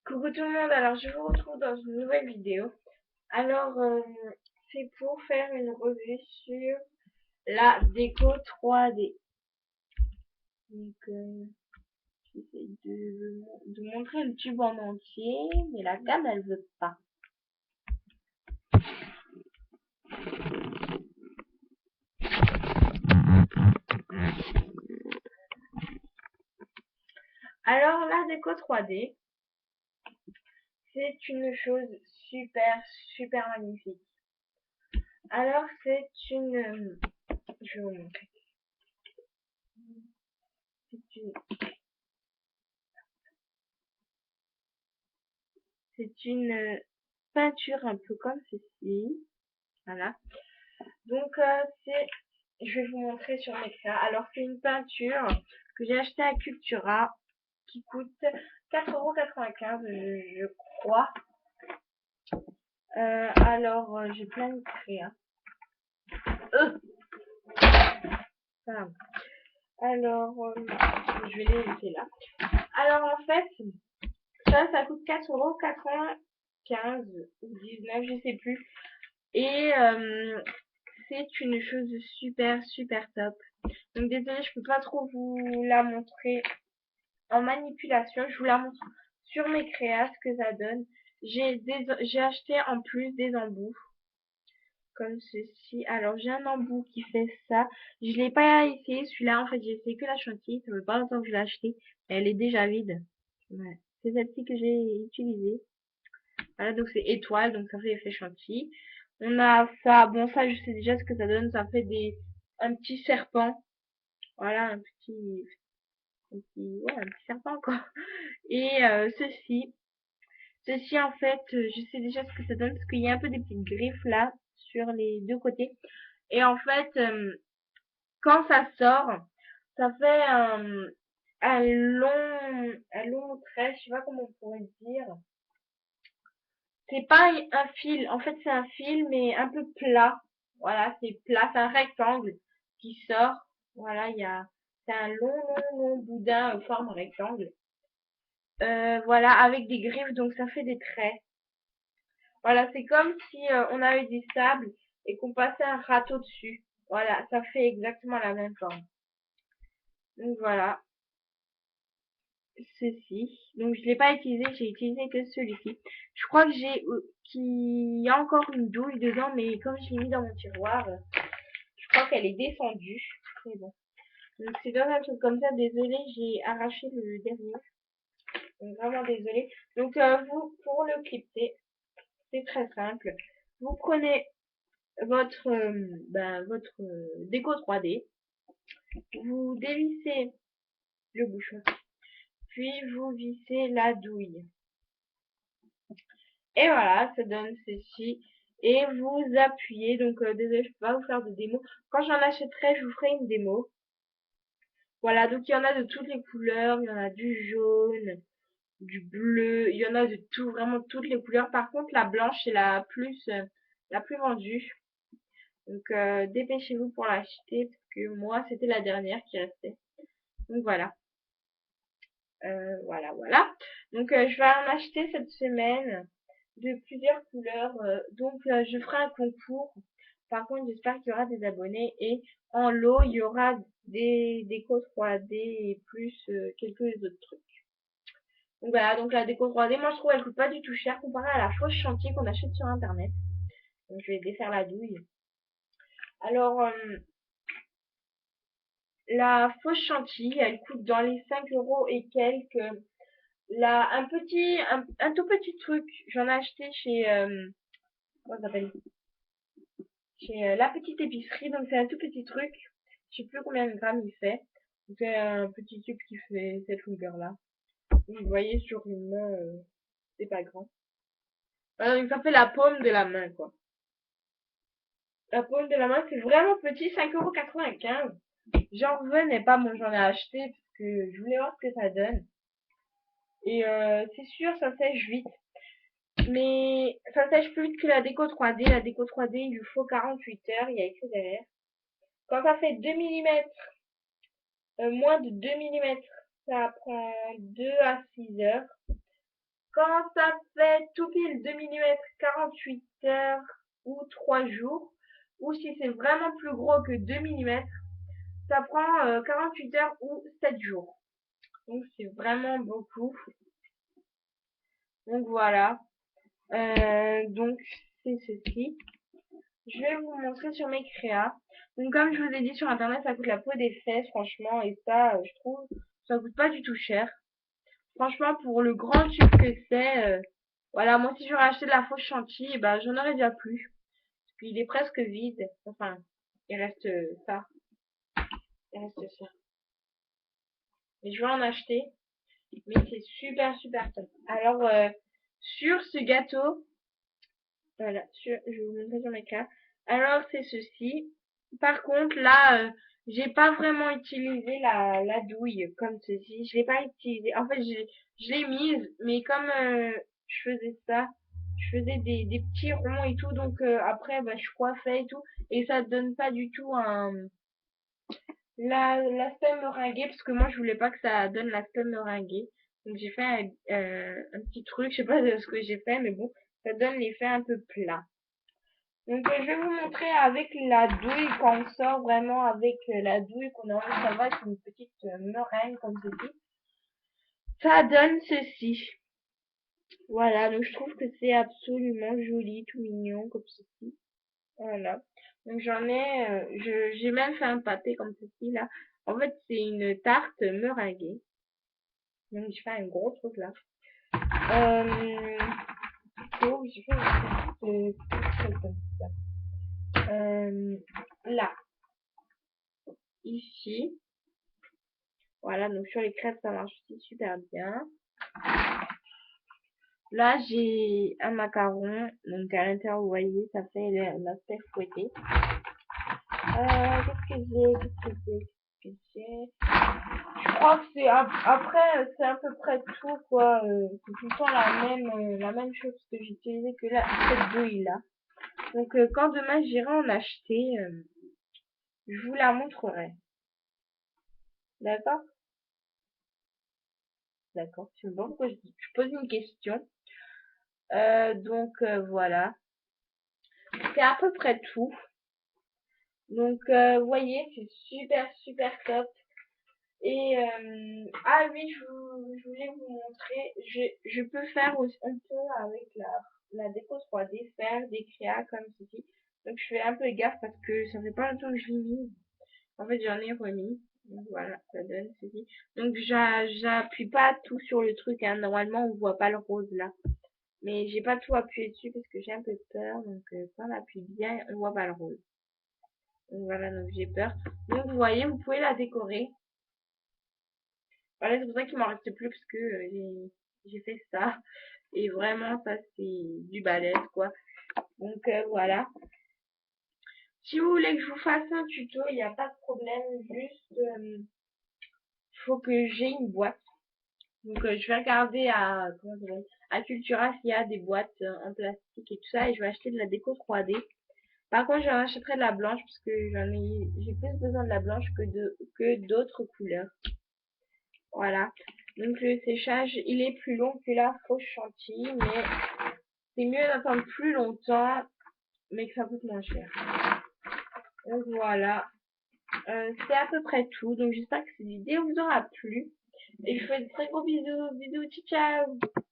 Coucou tout le monde, alors je vous retrouve dans une nouvelle vidéo. Alors, c'est pour faire une revue sur la déco 3D. Donc, j'essaie de montrer le tube en entier, mais la cam elle veut pas. Alors, la déco 3D, c'est une chose super magnifique. Alors, je vais vous montrer. C'est une peinture un peu comme ceci. Voilà. Donc, je vais vous montrer sur Mexa. Alors, c'est une peinture que j'ai achetée à Cultura qui coûte 4,95 €, je crois. J'ai plein de créas. Voilà. Je vais les laisser là. Alors, en fait, ça coûte 4,95 € ou 19, je sais plus. Et c'est une chose super top. Donc désolée, je peux pas trop vous la montrer en manipulation. Je vous la montre sur mes créas ce que ça donne. J'ai acheté en plus des embouts comme ceci. Alors j'ai un embout qui fait ça. Je l'ai pas essayé celui-là. En fait, j'ai essayé que la chantilly. Ça fait pas longtemps que je l'ai acheté. Elle est déjà vide. Ouais. C'est celle-ci que j'ai utilisée. Voilà, donc c'est étoile, donc ça fait effet chantilly. On a ça, bon ça je sais déjà ce que ça donne, ça fait un petit serpent. Voilà, ouais, un petit serpent quoi. Et ceci en fait, je sais déjà ce que ça donne parce qu'il y a un peu des petites griffes là sur les deux côtés. Et en fait, quand ça sort, ça fait un long trait, je sais pas comment on pourrait dire. C'est pas un fil, en fait c'est un fil mais un peu plat. Voilà, c'est plat, c'est un rectangle qui sort. Voilà, c'est un long boudin forme rectangle. Voilà, avec des griffes, donc ça fait des traits. Voilà, c'est comme si on avait du sable et qu'on passait un râteau dessus. Voilà, ça fait exactement la même forme. Donc voilà, ceci. Donc je l'ai pas utilisé, j'ai utilisé que celui-ci. Je crois que qu'il y a encore une douille dedans, mais comme je l'ai mis dans mon tiroir, je crois qu'elle est descendue. Mais bon. Donc c'est dans un truc comme ça. Désolée, j'ai arraché le dernier. Donc vraiment désolée. Donc vous, pour le clipser, c'est très simple. Vous prenez votre déco 3D. Vous dévissez le bouchon. Puis vous vissez la douille. Et voilà, ça donne ceci. Et vous appuyez. Donc désolé, je peux pas vous faire de démo. Quand j'en achèterai, je vous ferai une démo. Voilà, donc il y en a de toutes les couleurs. Il y en a du jaune, du bleu. Il y en a de tout, vraiment toutes les couleurs. Par contre, la blanche est la plus vendue. Donc dépêchez-vous pour l'acheter parce que moi, c'était la dernière qui restait. Donc voilà. Voilà. Donc je vais en acheter cette semaine de plusieurs couleurs. Je ferai un concours. Par contre, j'espère qu'il y aura des abonnés et en lot, il y aura des décos 3D et plus quelques autres trucs. Donc voilà, donc la déco 3D, moi je trouve elle coûte pas du tout cher comparé à la fausse chantier qu'on achète sur internet. Donc je vais défaire la douille. Alors la fausse chantilly, elle coûte dans les 5 € et quelques. Là, un tout petit truc, j'en ai acheté chez, comment ça s'appelle? Chez La Petite Épicerie, donc c'est un tout petit truc. Je sais plus combien de grammes il fait. C'est un petit tube qui fait cette longueur-là. Vous voyez sur une main, c'est pas grand. Voilà, donc ça fait la paume de la main, quoi. La paume de la main, c'est vraiment petit, 5,95 €. J'en revenais pas, moi j'en ai acheté parce que je voulais voir ce que ça donne. Et c'est sûr, ça sèche vite. Mais ça sèche plus vite que la déco 3D. La déco 3D, il lui faut 48 heures, il y a écrit derrière. Quand ça fait 2 millimètres, moins de 2 millimètres, ça prend 2 à 6 heures. Quand ça fait tout pile 2 millimètres 48 heures ou 3 jours, ou si c'est vraiment plus gros que 2 millimètres, ça prend 48 heures ou 7 jours. Donc c'est vraiment beaucoup. Donc voilà. Donc c'est ceci. Je vais vous montrer sur mes créas. Donc comme je vous ai dit sur internet, ça coûte la peau des fesses, franchement, et ça, je trouve, ça coûte pas du tout cher. Franchement, pour le grand tube que c'est, voilà, moi si j'aurais acheté de la fausse chantilly, bah j'en aurais déjà plus. Puis il est presque vide. Enfin, il reste ça. Il reste ça. Mais je vais en acheter. Mais c'est super super top. Alors, sur ce gâteau, voilà, je vais vous montrer sur mes cas. Alors, c'est ceci. Par contre, là, j'ai pas vraiment utilisé la douille comme ceci. Je l'ai pas utilisé. En fait, je l'ai mise, mais comme je faisais ça, je faisais des petits ronds et tout. Donc, après, bah, je coiffais et tout. Et ça donne pas du tout l'aspect meringué, parce que moi, je voulais pas que ça donne l'aspect meringué. Donc, j'ai fait un petit truc. Je sais pas de ce que j'ai fait, mais bon, ça donne l'effet un peu plat. Donc, je vais vous montrer avec la douille, quand on sort vraiment avec la douille, qu'on a envie de savoir avec une petite meringue comme ceci. Ça donne ceci. Voilà, donc je trouve que c'est absolument joli, tout mignon comme ceci. Voilà. Donc j'ai même fait un pâté comme ceci là. En fait, c'est une tarte meringuée. Donc j'ai fait un gros truc là. Euh, oh, j'ai fait un petit truc comme ça. Là, ici. Voilà, donc sur les crêpes, ça marche aussi super bien. Là, j'ai un macaron. Donc à l'intérieur, vous voyez, ça fait l'aspect fouetté. Qu'est-ce que j'ai? Qu'est-ce que j'ai? Je crois que après, c'est à peu près tout, quoi. C'est tout le temps la même chose que j'ai utilisé que là, cette douille-là. Donc, quand demain j'irai en acheter, je vous la montrerai. D'accord? D'accord. C'est bon que je pose une question. Donc, voilà. C'est à peu près tout. Donc, vous voyez, c'est super, super top. Et, ah oui, je voulais vous montrer, je peux faire aussi un peu avec la déco 3D, faire des créas comme ceci. Donc, je fais un peu gaffe parce que ça fait pas longtemps que je l'ai mis. En fait, j'en ai remis. Donc, voilà, ça donne ceci. Donc, j'appuie pas tout sur le truc, hein. Normalement, on voit pas le rose là. Mais j'ai pas tout appuyé dessus parce que j'ai un peu peur. Donc, quand on appuie bien, on voit pas le rose. Donc, voilà, donc j'ai peur. Donc, vous voyez, vous pouvez la décorer. Voilà, c'est pour ça qu'il m'en reste plus parce que j'ai fait ça. Et vraiment, ça, c'est du balèze, quoi. Donc, voilà. Si vous voulez que je vous fasse un tuto, il n'y a pas de problème. Juste, faut que j'ai une boîte. Donc, je vais regarder à Cultura s'il y a des boîtes en plastique et tout ça. Et je vais acheter de la déco 3D. Par contre, j'en achèterai de la blanche parce que j'ai plus besoin de la blanche que d'autres couleurs. Voilà. Donc le séchage, il est plus long que la fausse chantilly, mais c'est mieux d'attendre plus longtemps, mais que ça coûte moins cher. Donc voilà. C'est à peu près tout. Donc j'espère que cette vidéo vous aura plu. Et je vous fais de très gros bisous. Bisous, ciao ciao.